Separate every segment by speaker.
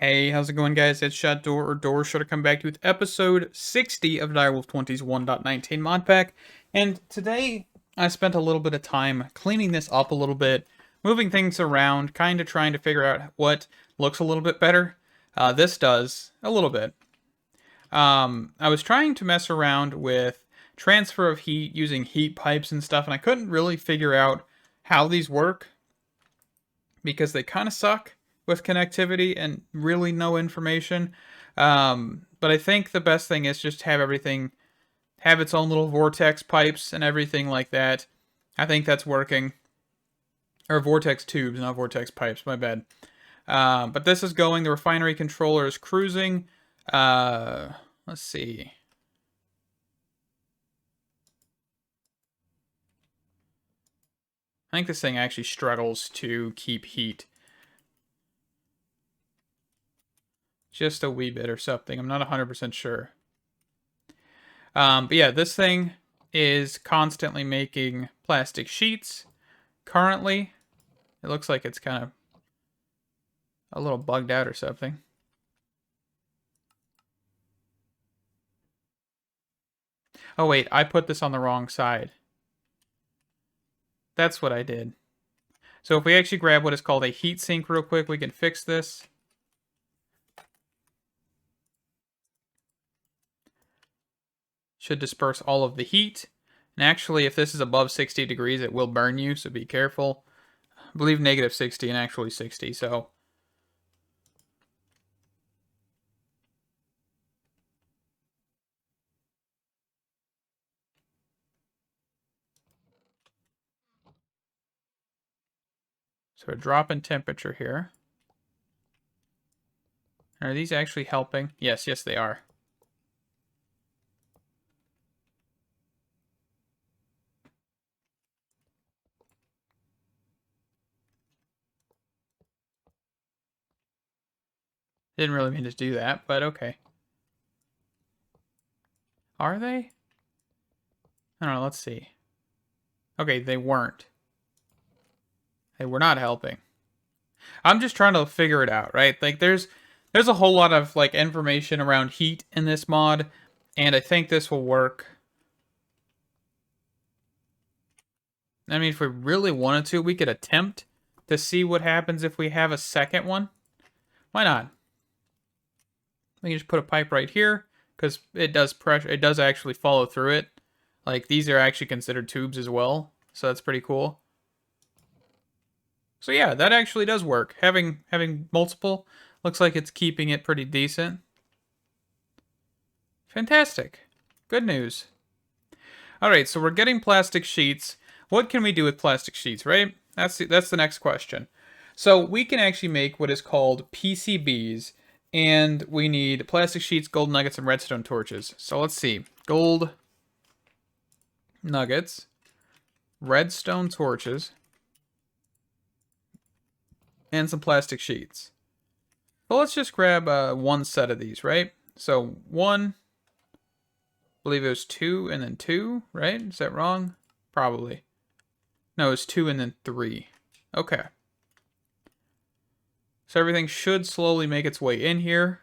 Speaker 1: Hey, how's it going, guys? It's Shut Door or Door Shutter come back to you with episode 60 of Direwolf20's 1.19 mod pack. And today I spent a little bit of time cleaning this up a little bit, moving things around, kind of trying to figure out what looks a little bit better. This does a little bit. I was trying to mess around with transfer of heat using heat pipes and stuff, and I couldn't really figure out how these work because they kind of suck with connectivity and really no information. But I think the best thing is just have everything have its own little vortex pipes and everything like that. I think that's working. Or vortex tubes, not vortex pipes, my bad. But this is going. The refinery controller is cruising. Let's see. I think this thing actually struggles to keep heat. Just a wee bit or something. I'm not 100% sure. But yeah, this thing is constantly making plastic sheets. Currently, it looks like it's kind of a little bugged out or something. Oh wait, I put this on the wrong side. That's what I did. So if we actually grab what is called a heat sink real quick, we can fix this. Should disperse all of the heat. And actually, if this is above 60 degrees, it will burn you, so be careful. I believe negative 60 and actually 60, so. So a drop in temperature here. Are these actually helping? Yes, yes they are. Didn't really mean to do that, but okay. Are they? I don't know, let's see. Okay, they weren't. They were not helping. I'm just trying to figure it out, right? Like there's a whole lot of like information around heat in this mod, and I think this will work. I mean, if we really wanted to, we could attempt to see what happens if we have a second one. Why not? We can just put a pipe right here because it does pressure. It does actually follow through it. Like these are actually considered tubes as well, so that's pretty cool. So yeah, that actually does work. Having multiple looks like it's keeping it pretty decent. Fantastic. Good news. All right, so we're getting plastic sheets. What can we do with plastic sheets, right? That's the next question. So we can actually make what is called PCBs, and we need plastic sheets, gold nuggets, and redstone torches. So let's see. Gold nuggets, redstone torches, and some plastic sheets. Well, let's just grab one set of these, right? So one, I believe it was two and then two, right? Is that wrong? Probably. No, it's two and then three. Okay. So everything should slowly make its way in here.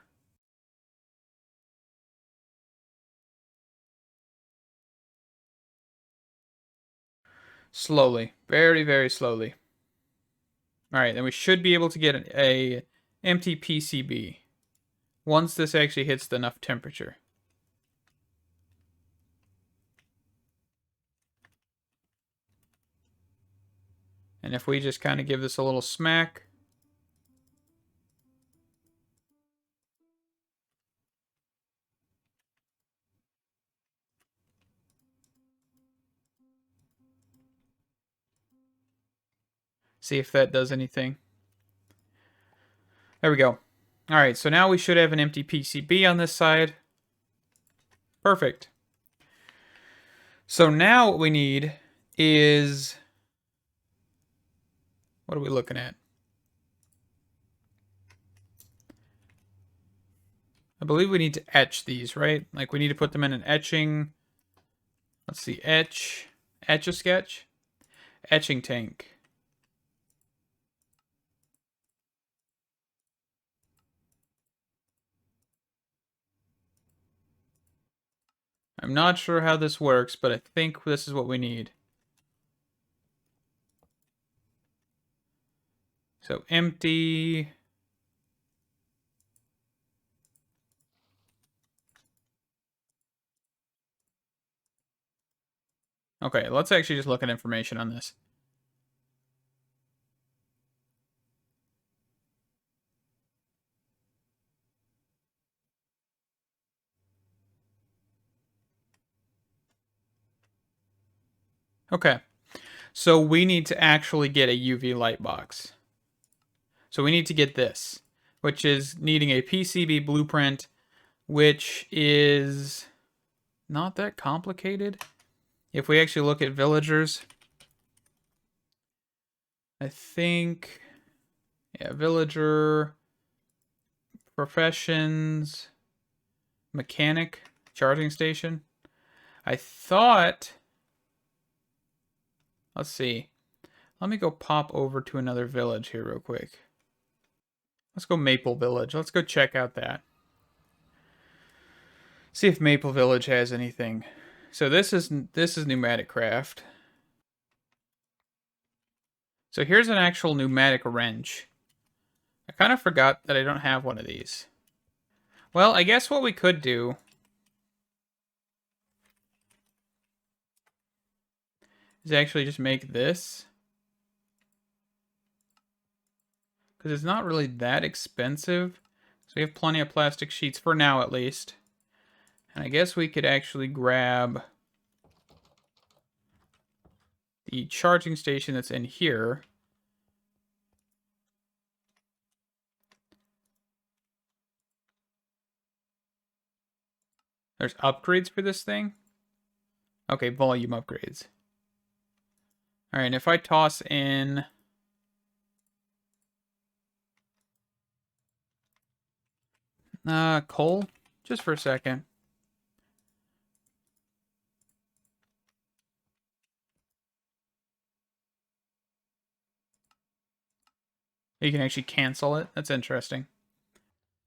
Speaker 1: Slowly. Very, very slowly. Alright, then we should be able to get a empty PCB once this actually hits enough temperature. And if we just kind of give this a little smack. See if that does anything. There we go. Alright, so now we should have an empty PCB on this side. Perfect. So now what we need is... what are we looking at? I believe we need to etch these, right? Like we need to put them in an etching... let's see, etch-a-sketch? Etching tank. I'm not sure how this works, but I think this is what we need. So empty. Okay, let's actually just look at information on this. Okay, so we need to actually get a UV light box. So we need to get this, which is needing a PCB blueprint, which is not that complicated. If we actually look at villagers, I think, yeah, villager, professions, mechanic, charging station. I thought, let's see. Let me go pop over to another village here real quick. Let's go Maple Village. Let's go check out that. See if Maple Village has anything. So this is pneumatic craft. So here's an actual pneumatic wrench. I kind of forgot that I don't have one of these. Well, I guess what we could do is actually just make this. Because it's not really that expensive. So we have plenty of plastic sheets for now, at least. And I guess we could actually grab the charging station that's in here. There's upgrades for this thing. Okay, volume upgrades. All right, and if I toss in coal, just for a second. You can actually cancel it. That's interesting.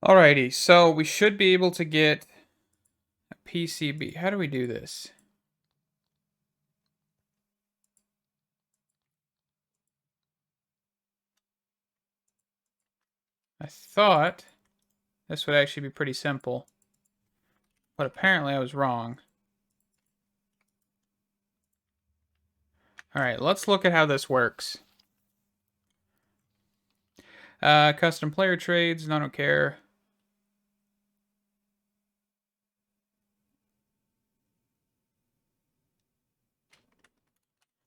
Speaker 1: Alrighty, so we should be able to get a PCB. How do we do this? I thought this would actually be pretty simple, but apparently I was wrong. Alright, let's look at how this works. Custom player trades, no, I don't care.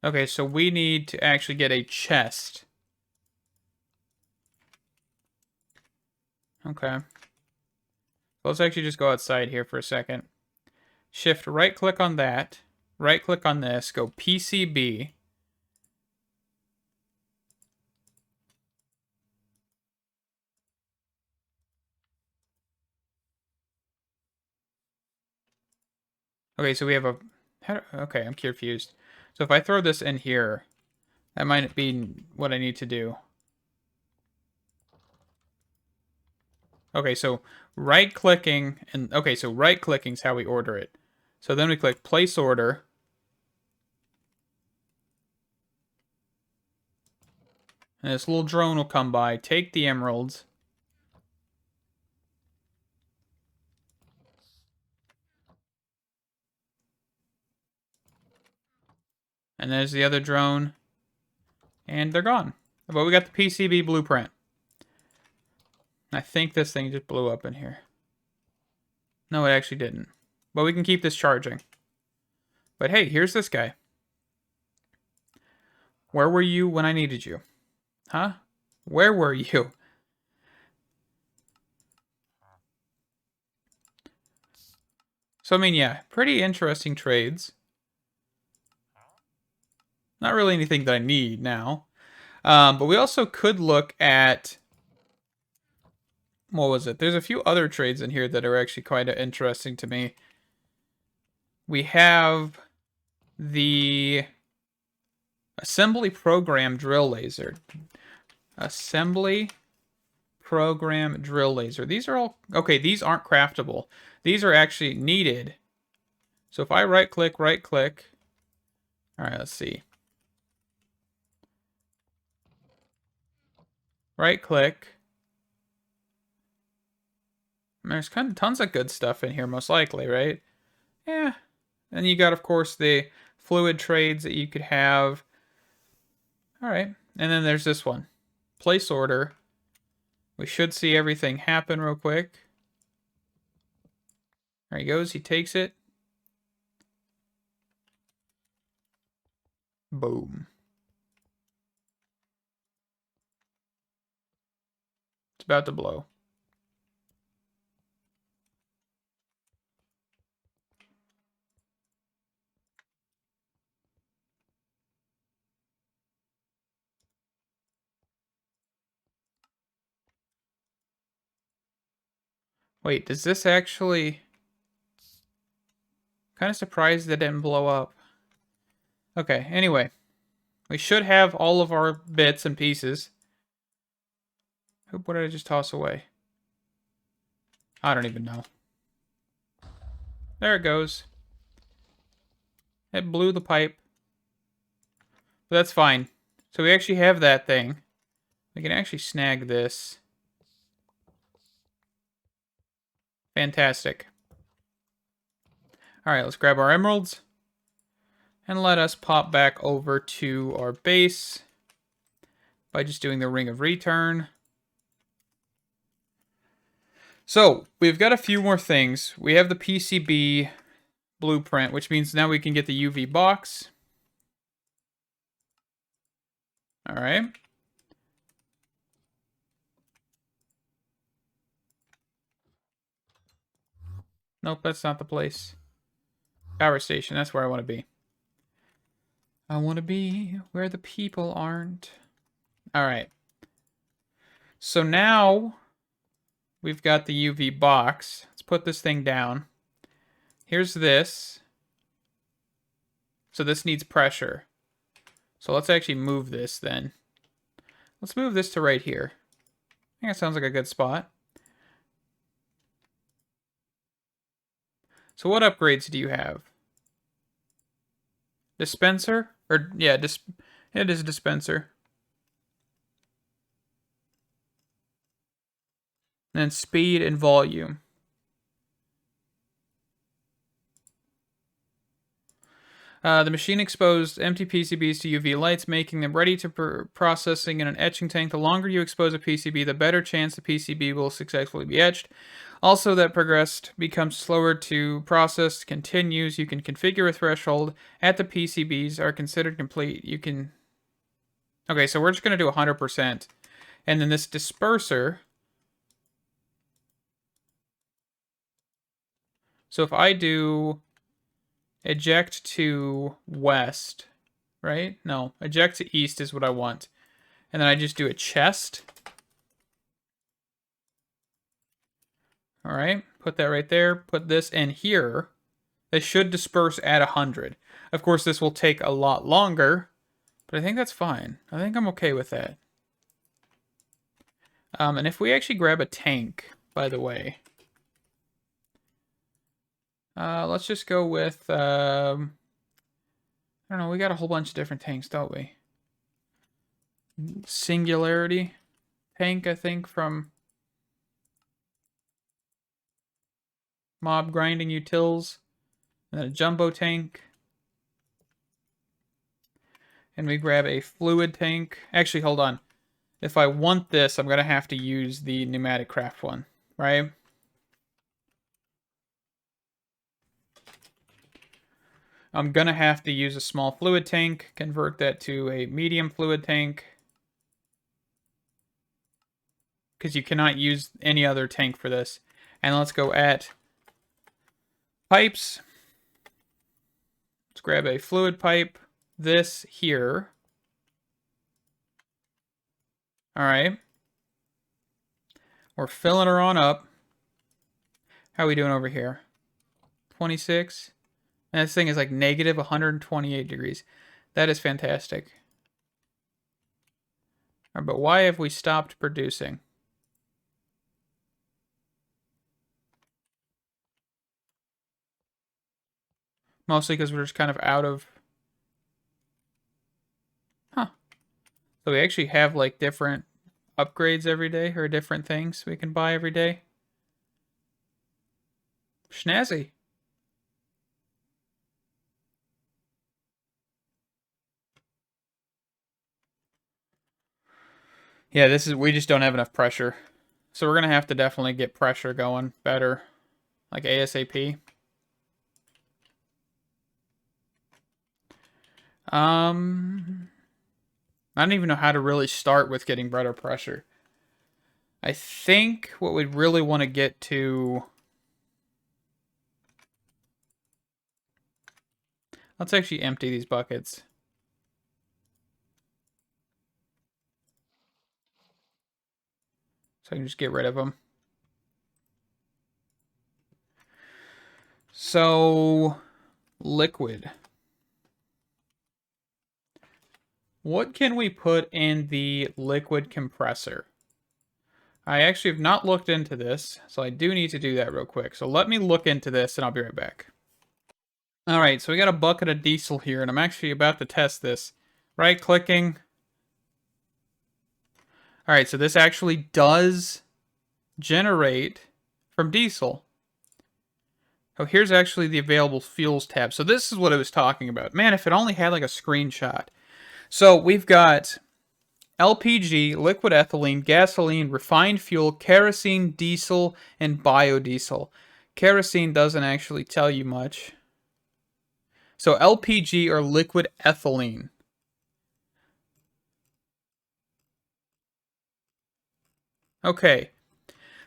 Speaker 1: Okay, so we need to actually get a chest. Okay. Let's actually just go outside here for a second. Shift right click on that. Right click on this. Go PCB. Okay, so we have a... Okay, I'm confused. So if I throw this in here, that might be what I need to do. Okay, so right-clicking, and okay, so right-clicking is how we order it. So then we click Place Order. And this little drone will come by, take the emeralds. And there's the other drone. And they're gone. But we got the PCB blueprint. I think this thing just blew up in here. No, it actually didn't. But we can keep this charging. But hey, here's this guy. Where were you when I needed you? Huh? Where were you? So, I mean, yeah, pretty interesting trades. Not really anything that I need now. But we also could look at... What was it? There's a few other trades in here that are actually quite interesting to me. We have the assembly program drill laser. Assembly program drill laser. These are all... Okay, these aren't craftable. These are actually needed So if I right click, all right, let's see. Right click. There's kind of tons of good stuff in here, most likely, right? Yeah. And you got, of course, the fluid trades that you could have. All right. And then there's this one. Place order. We should see everything happen real quick. There he goes. He takes it. Boom. It's about to blow. Wait, does this actually... Kind of surprised that it didn't blow up. Okay, anyway. We should have all of our bits and pieces. What did I just toss away? I don't even know. There it goes. It blew the pipe. But that's fine. So we actually have that thing. We can actually snag this. Fantastic. Alright, let's grab our emeralds. And let us pop back over to our base by just doing the ring of return. So, we've got a few more things. We have the PCB blueprint, which means now we can get the UV box. Alright. Nope, that's not the place. Power station, that's where I want to be. I want to be where the people aren't. Alright. So now we've got the UV box. Let's put this thing down. Here's this. So this needs pressure. So let's actually move this then. Let's move this to right here. I think that sounds like a good spot. So what upgrades do you have? Dispenser? Or, yeah, it is a dispenser. And then speed and volume. The machine exposed empty PCBs to UV lights, making them ready to processing in an etching tank. The longer you expose a PCB, the better chance the PCB will successfully be etched. Also, that progressed becomes slower to process, continues. You can configure a threshold at the PCBs are considered complete. You can... Okay, so we're just going to do 100%. And then this disperser... So if I do eject to west, right? No, eject to east is what I want. And then I just do a chest. All right, put that right there. Put this in here. They should disperse at 100. Of course, this will take a lot longer, but I think that's fine. I think I'm okay with that. And if we actually grab a tank, by the way, let's just go with, I don't know, we got a whole bunch of different tanks, don't we? Singularity tank, I think, from Mob Grinding Utils. And then a jumbo tank. And we grab a fluid tank. Actually, hold on. If I want this, I'm going to have to use the pneumatic craft one, right? I'm going to have to use a small fluid tank, convert that to a medium fluid tank. Because you cannot use any other tank for this. And let's go at pipes. Let's grab a fluid pipe. This here. All right. We're filling her on up. How are we doing over here? 26. And this thing is like negative 128 degrees. That is fantastic. All right, but why have we stopped producing? Mostly because we're just kind of out of... Huh. So we actually have like different upgrades every day, or different things we can buy every day. Snazzy. Yeah, this is... we just don't have enough pressure. So we're going to have to definitely get pressure going better. Like ASAP. I don't even know how to really start with getting better pressure. I think what we'd really want to get to... let's actually empty these buckets. So I can just get rid of them. So, liquid. What can we put in the liquid compressor? I actually have not looked into this, so I do need to do that real quick. So let me look into this and I'll be right back. Alright, so we got a bucket of diesel here, and I'm actually about to test this. Right-clicking. Alright, so this actually does generate from diesel. Oh, here's actually the available fuels tab. So this is what I was talking about. Man, if it only had like a screenshot. So we've got LPG, liquid ethylene, gasoline, refined fuel, kerosene, diesel, and biodiesel. Kerosene doesn't actually tell you much. So LPG, or liquid ethylene. Okay.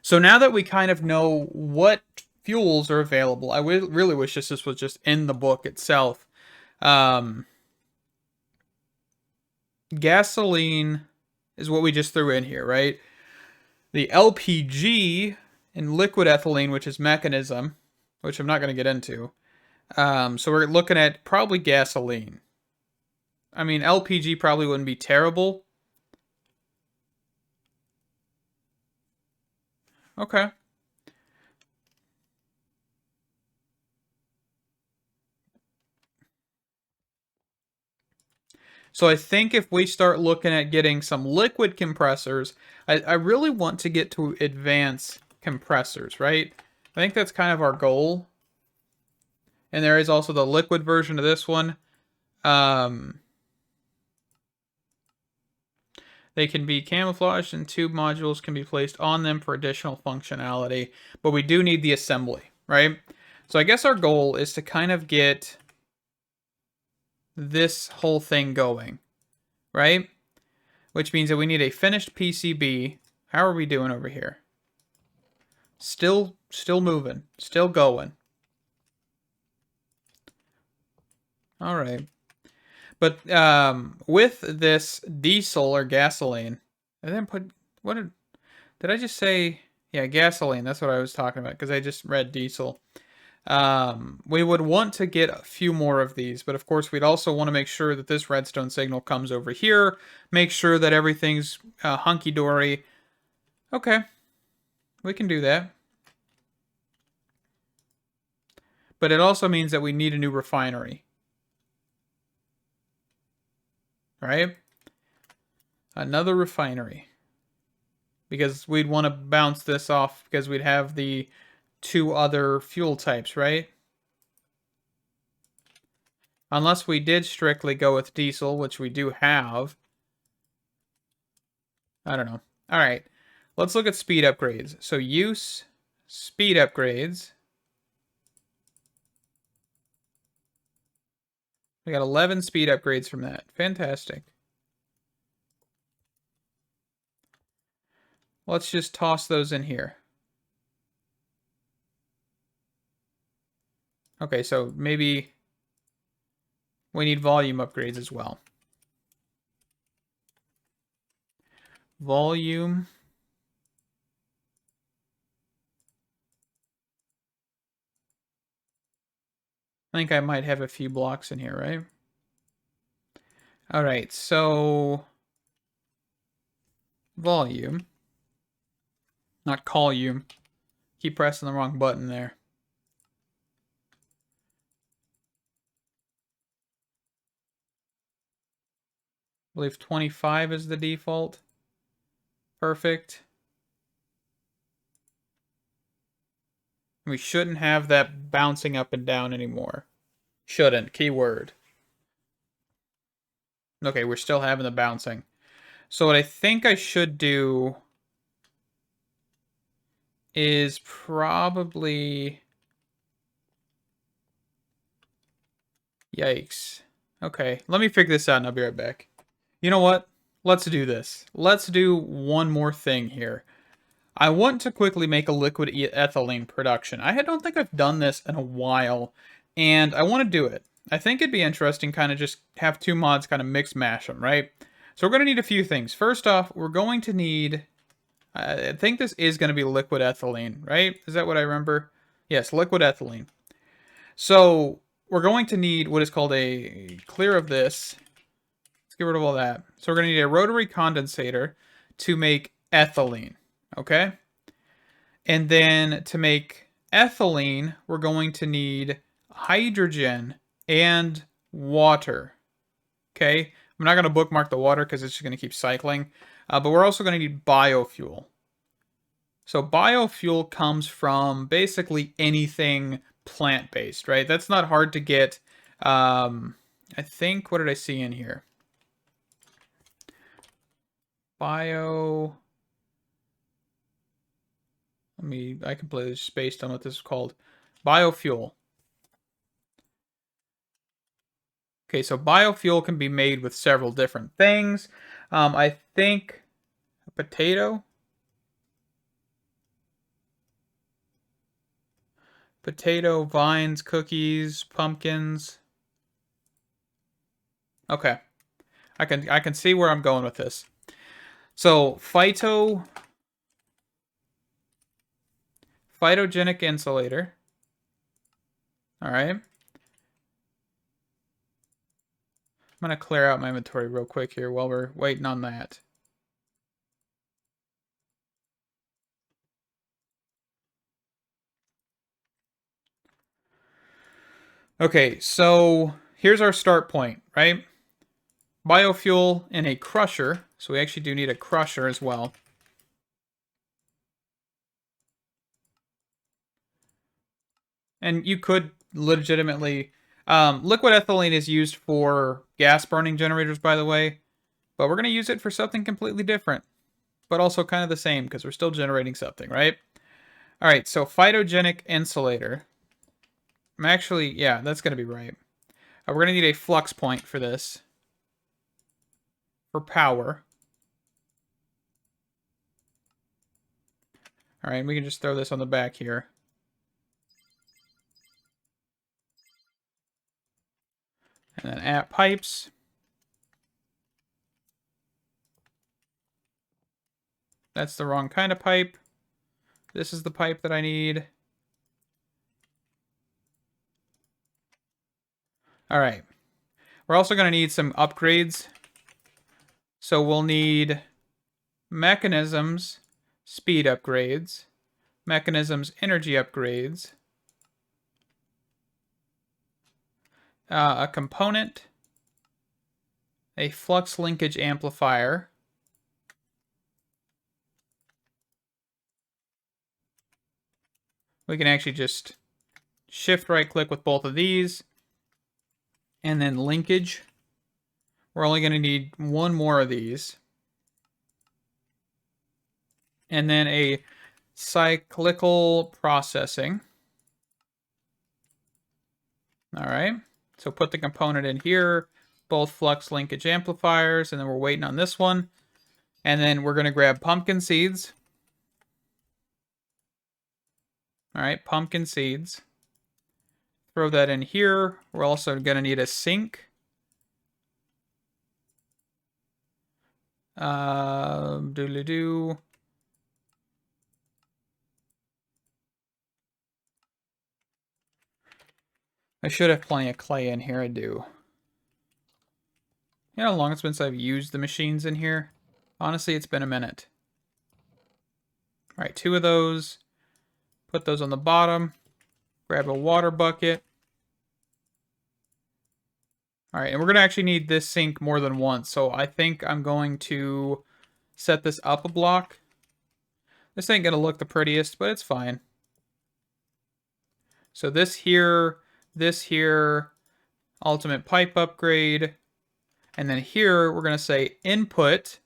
Speaker 1: So now that we kind of know what fuels are available, I really wish this was just in the book itself. Gasoline is what we just threw in here, right? The LPG and liquid ethylene, which is mechanism, which I'm not going to get into. So we're looking at probably gasoline. I mean, LPG probably wouldn't be terrible. Okay. So I think if we start looking at getting some liquid compressors, I really want to get to advanced compressors, right? I think that's kind of our goal. And there is also the liquid version of this one. They can be camouflaged, and tube modules can be placed on them for additional functionality. But we do need the assembly, right? So I guess our goal is to kind of get this whole thing going, right? Which means that we need a finished PCB. How are we doing over here? Still moving, still going. All right. But with this diesel or gasoline, I didn't put, did I just say? Yeah, gasoline. That's what I was talking about, because I just read diesel. We would want to get a few more of these, but of course we'd also want to make sure that this redstone signal comes over here. Make sure that everything's hunky-dory. Okay, we can do that. But it also means that we need a new refinery. Right? Another refinery. Because we'd want to bounce this off, because we'd have the two other fuel types, right? Unless we did strictly go with diesel, which we do have. I don't know. All right. Let's look at speed upgrades. So use, speed upgrades. We got 11 speed upgrades from that. Fantastic. Let's just toss those in here. Okay, so maybe we need volume upgrades as well. Volume. I think I might have a few blocks in here, right? All right, so volume. Not column. Keep pressing the wrong button there. believe 25 is the default. Perfect. We shouldn't have that bouncing up and down anymore. Shouldn't, keyword. Okay, we're still having the bouncing. So what I think I should do is probably... Yikes. Okay, let me figure this out and I'll be right back. You know what? Let's do this. Let's do one more thing here. I want to quickly make a liquid ethylene production. I don't think I've done this in a while, and I want to do it. I think it'd be interesting kind of just have two mods kind of mix mash them, right? So we're going to need a few things. First off, we're going to need... I think this is going to be liquid ethylene, right? Is that what I remember? Yes, liquid ethylene. So we're going to need what is called a clear of this. Let's get rid of all that. So we're going to need a rotary condensator to make ethylene, okay? And then to make ethylene, we're going to need hydrogen and water, okay? I'm not going to bookmark the water because it's just going to keep cycling. But we're also going to need biofuel. So biofuel comes from basically anything plant-based, right? That's not hard to get. I think, what did I see in here? I completely spaced on what this is called. Biofuel. Okay, so biofuel can be made with several different things. I think a potato. Potato, vines, cookies, pumpkins. Okay. I can see where I'm going with this. So, phytogenic insulator. All right. I'm going to clear out my inventory real quick here while we're waiting on that. Okay, so here's our start point, right? Biofuel in a crusher. So we actually do need a crusher as well. And you could legitimately... liquid ethylene is used for gas burning generators, by the way. But we're going to use it for something completely different. But also kind of the same, because we're still generating something, right? Alright, so phytogenic insulator. I'm actually... yeah, that's going to be right. We're going to need a flux point for this. For power. Alright, we can just throw this on the back here. And then at pipes. That's the wrong kind of pipe. This is the pipe that I need. Alright. We're also going to need some upgrades. So we'll need mechanisms, speed upgrades, mechanisms, energy upgrades, a component, a flux linkage amplifier, we can actually just shift right click with both of these, and then linkage. We're only going to need one more of these. And then a cyclical processing. All right. So put the component in here, both flux linkage amplifiers, and then we're waiting on this one. And then we're going to grab pumpkin seeds. All right, pumpkin seeds. Throw that in here. We're also going to need a sink. Doodly-doo. I should have plenty of clay in here. I do. You know how long it's been since I've used the machines in here? Honestly, it's been a minute. All right, 2 of those. Put those on the bottom. Grab a water bucket. All right, and we're going to actually need this sink more than once, so I think I'm going to set this up a block. This ain't going to look the prettiest, but it's fine. So this here, ultimate pipe upgrade, and then here we're going to say input,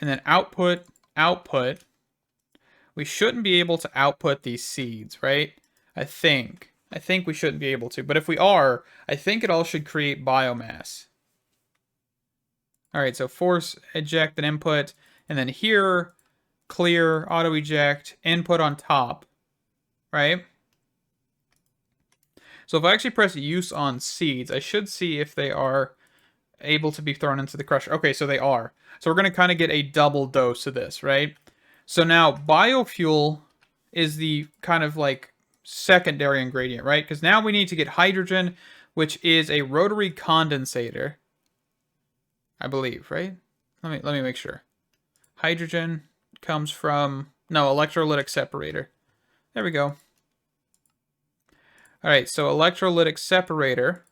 Speaker 1: and then output, output. We shouldn't be able to output these seeds, right? I think we shouldn't be able to, but if we are, I think it all should create biomass. All right, so force eject an input, and then here, clear, auto eject, input on top, right? So if I actually press use on seeds, I should see if they are able to be thrown into the crusher. Okay, so they are. So we're going to kind of get a double dose of this, right? So now biofuel is the kind of like secondary ingredient, right? Because now we need to get hydrogen, which is a rotary condensator, I believe, right? Let me make sure. Hydrogen comes from, no, electrolytic separator. There we go. All right, so electrolytic separator,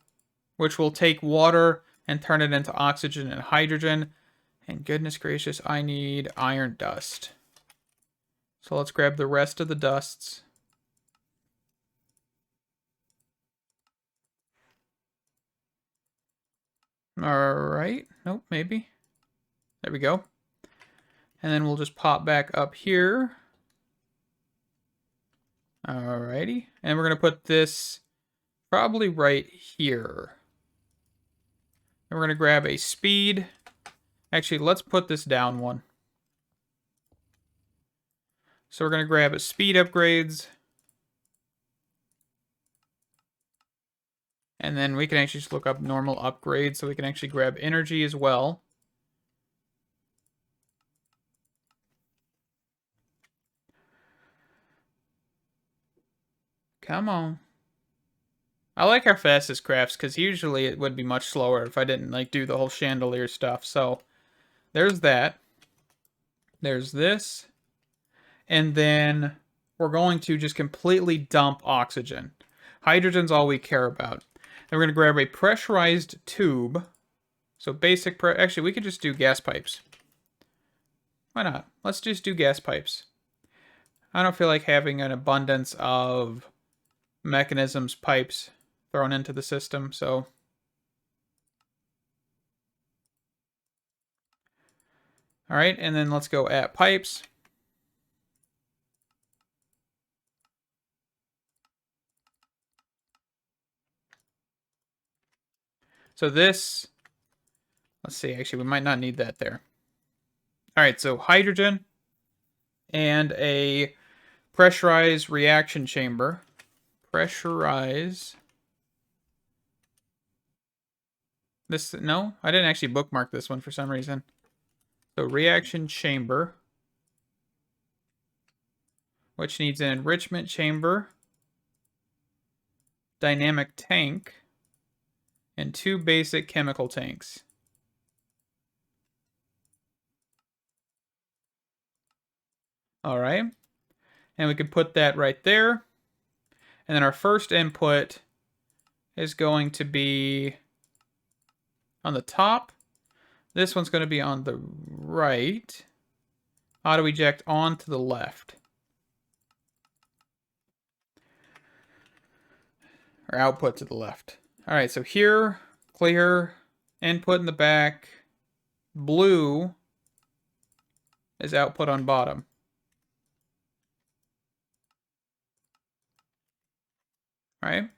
Speaker 1: which will take water and turn it into oxygen and hydrogen. And goodness gracious, I need iron dust. So let's grab the rest of the dusts. All right. Nope, maybe. There we go. And then we'll just pop back up here. Alrighty. And we're going to put this probably right here. And we're going to grab a speed. Actually, let's put this down one. So we're going to grab a speed upgrades. And then we can actually just look up normal upgrades, so we can actually grab energy as well. Come on. I like how fast this crafts, because usually it would be much slower if I didn't like do the whole chandelier stuff. So there's that. There's this. And then we're going to just completely dump oxygen. Hydrogen's all we care about. Then we're going to grab a pressurized tube. So basic, actually we could just do gas pipes. Why not? Let's just do gas pipes. I don't feel like having an abundance of mechanisms, pipes thrown into the system, so. All right, and then let's go at pipes. So this, let's see, actually, we might not need that there. All right, so hydrogen and a pressurized reaction chamber. Pressurize. This, no, I didn't actually bookmark this one for some reason. So reaction chamber, which needs an enrichment chamber, dynamic tank, and 2 basic chemical tanks. All right. And we can put that right there. And then our first input is going to be on the top. This one's going to be on the right. Auto eject on to the left. Or output to the left. All right, so here, clear, input in the back. Blue is output on bottom. Right?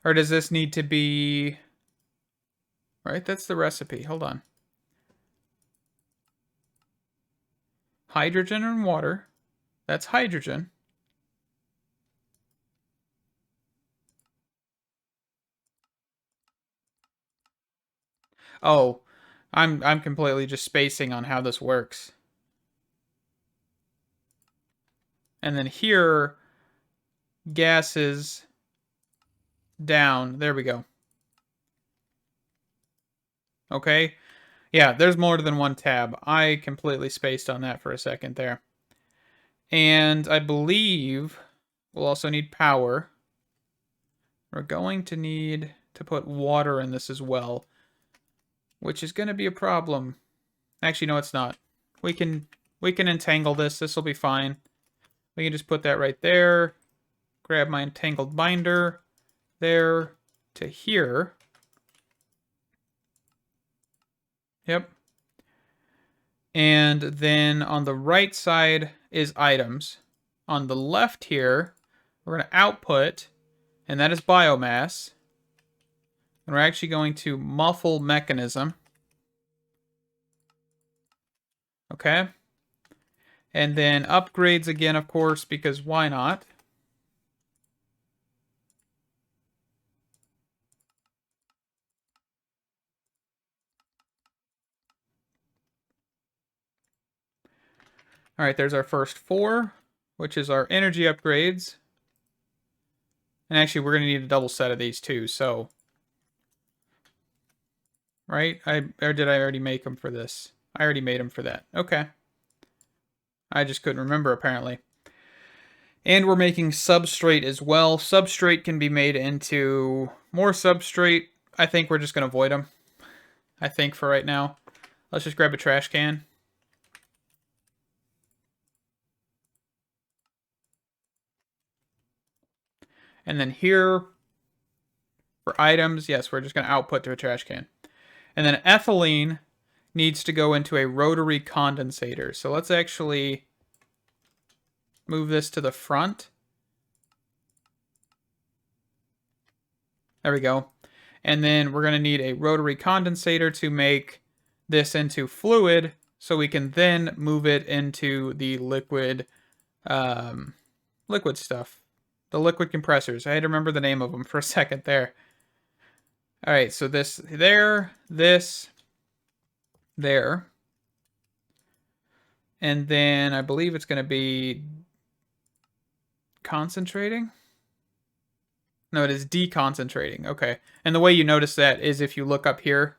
Speaker 1: Or does this need to be... Right, that's the recipe. Hold on. Hydrogen and water. That's hydrogen. Oh, I'm completely just spacing on how this works. And then here, gases down. There we go. Okay. Yeah, there's more than one tab. I completely spaced on that for a second there. And I believe we'll also need power. We're going to need to put water in this as well, which is going to be a problem. Actually, no, it's not. We can entangle this. This will be fine. We can just put that right there. Grab my entangled binder there to here. Yep. And then on the right side is items. On the left here, we're going to output, and that is biomass. And we're actually going to muffle mechanism. Okay. And then upgrades again, of course, because why not? All right, there's our first 4, which is our energy upgrades. And actually, we're going to need a double set of these too, so... Right? Or did I already make them for this? I already made them for that. Okay. I just couldn't remember, apparently. And we're making substrate as well. Substrate can be made into more substrate. I think we're just going to avoid them. I think for right now. Let's just grab a trash can. And then here, for items, yes, we're just going to output to a trash can. And then ethylene needs to go into a rotary condensator. So let's actually move this to the front. There we go. And then we're going to need a rotary condensator to make this into fluid so we can then move it into the liquid liquid stuff. The liquid compressors. I had to remember the name of them for a second there. All right, so this there, this there. And then I believe it's going to be concentrating. No, it is deconcentrating. Okay. And the way you notice that is if you look up here.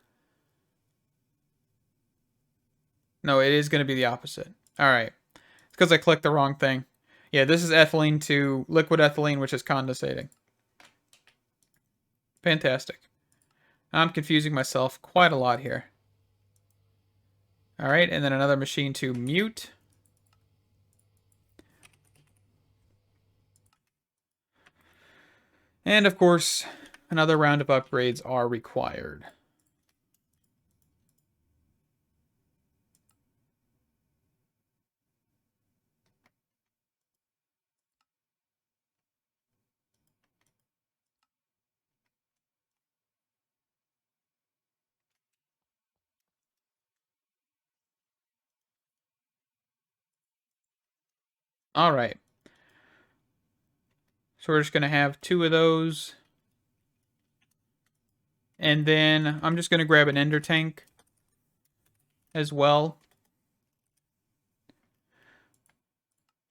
Speaker 1: No, it is going to be the opposite. All right. It's because I clicked the wrong thing. Yeah, this is ethylene to liquid ethylene, which is condensating. Fantastic. I'm confusing myself quite a lot here. All right, and then another machine to mute. And of course, another round of upgrades are required. All right. So we're just going to have 2 of those. And then I'm just going to grab an ender tank as well.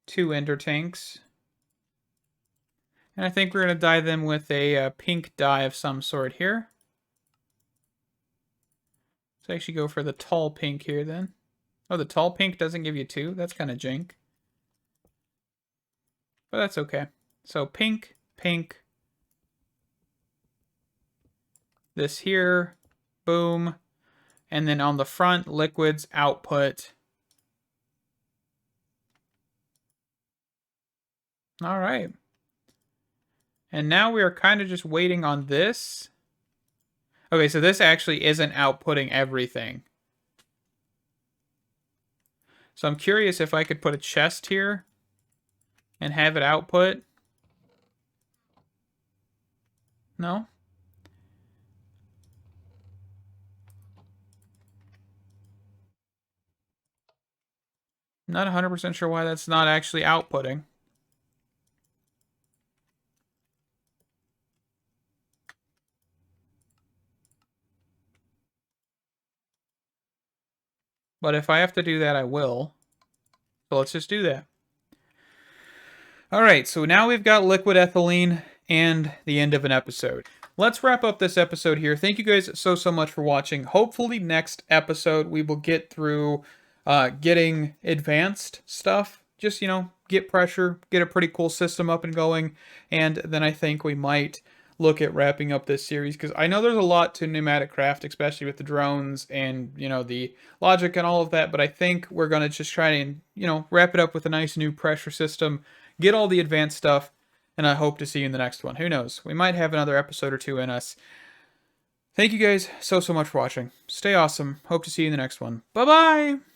Speaker 1: 2 ender tanks. And I think we're going to dye them with a pink dye of some sort here. Let's actually go for the tall pink here then. Oh, the tall pink doesn't give you 2. That's kind of jank. But that's okay. So pink, pink. This here. Boom. And then on the front, liquids, output. All right. And now we are kind of just waiting on this. Okay, so this actually isn't outputting everything. So I'm curious if I could put a chest here and have it output. No? Not 100% sure why that's not actually outputting. But if I have to do that, I will. So let's just do that. All right, so now we've got liquid ethylene and the end of an episode. Let's wrap up this episode here. Thank you guys so much for watching. Hopefully next episode we will get through getting advanced stuff. Just, you know, get pressure, get a pretty cool system up and going. And then I think we might look at wrapping up this series, because I know there's a lot to pneumatic craft, especially with the drones and, you know, the logic and all of that, but I think we're going to just try and, you know, wrap it up with a nice new pressure system, get all the advanced stuff, and I hope to see you in the next one. Who knows? We might have another episode or two in us. Thank you guys so much for watching. Stay awesome. Hope to see you in the next one. Bye-bye!